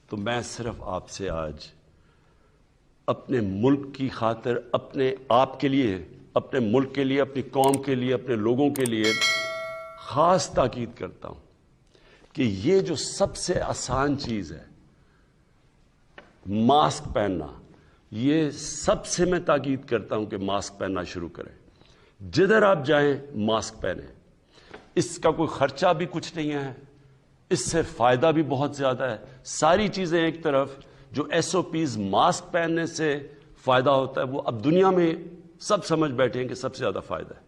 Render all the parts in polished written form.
تو میں صرف آپ سے آج اپنے ملک کی خاطر، اپنے آپ کے لیے، اپنے ملک کے لیے، اپنی قوم کے لیے، اپنے لوگوں کے لیے خاص تاکید کرتا ہوں کہ یہ جو سب سے آسان چیز ہے، ماسک پہننا، یہ سب سے میں تاکید کرتا ہوں کہ ماسک پہننا شروع کریں. جدھر آپ جائیں ماسک پہنیں. اس کا کوئی خرچہ بھی کچھ نہیں ہے، اس سے فائدہ بھی بہت زیادہ ہے. ساری چیزیں ایک طرف، جو ایس او پیز ماسک پہننے سے فائدہ ہوتا ہے وہ اب دنیا میں سب سمجھ بیٹھے ہیں کہ سب سے زیادہ فائدہ ہے.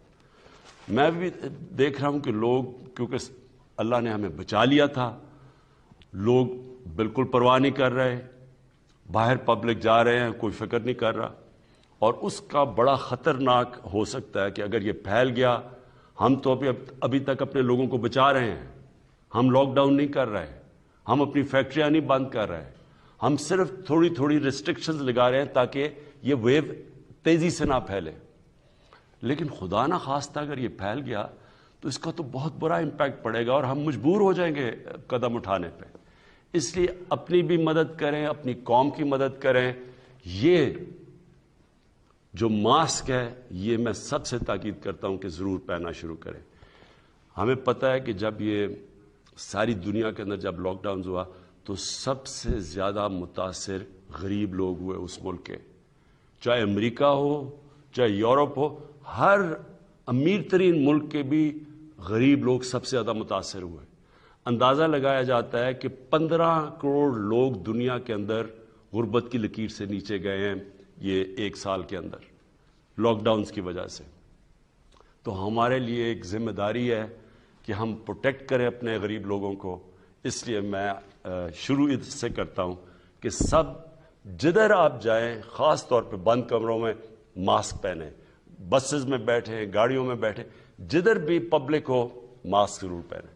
میں بھی دیکھ رہا ہوں کہ لوگ، کیونکہ اللہ نے ہمیں بچا لیا تھا، لوگ بالکل پرواہ نہیں کر رہے، باہر پبلک جا رہے ہیں، کوئی فکر نہیں کر رہا. اور اس کا بڑا خطرناک ہو سکتا ہے کہ اگر یہ پھیل گیا، ہم تو ابھی تک اپنے لوگوں کو بچا رہے ہیں، ہم لاک ڈاؤن نہیں کر رہے، ہم اپنی فیکٹریاں نہیں بند کر رہے، ہم صرف تھوڑی تھوڑی ریسٹرکشنز لگا رہے ہیں تاکہ یہ ویو تیزی سے نہ پھیلے. لیکن خدا نہ خواستہ اگر یہ پھیل گیا تو اس کا تو بہت برا امپیکٹ پڑے گا اور ہم مجبور ہو جائیں گے قدم اٹھانے پہ. اس لیے اپنی بھی مدد کریں، اپنی قوم کی مدد کریں. یہ جو ماسک ہے یہ میں سب سے تاکید کرتا ہوں کہ ضرور پہننا شروع کریں. ہمیں پتہ ہے کہ جب یہ ساری دنیا کے اندر جب لاک ڈاؤن ہوا تو سب سے زیادہ متاثر غریب لوگ ہوئے اس ملک کے، چاہے امریکہ ہو چاہے یورپ ہو، ہر امیر ترین ملک کے بھی غریب لوگ سب سے زیادہ متاثر ہوئے. اندازہ لگایا جاتا ہے کہ 15 کروڑ لوگ دنیا کے اندر غربت کی لکیر سے نیچے گئے ہیں یہ ایک سال کے اندر لاک ڈاؤنز کی وجہ سے. تو ہمارے لیے ایک ذمہ داری ہے کہ ہم پروٹیکٹ کریں اپنے غریب لوگوں کو. اس لیے میں شروع اس سے کرتا ہوں کہ سب جدھر آپ جائیں، خاص طور پہ بند کمروں میں ماسک پہنیں، بسز میں بیٹھیں، گاڑیوں میں بیٹھیں، جدھر بھی پبلک ہو ماسک ضرور پہنیں.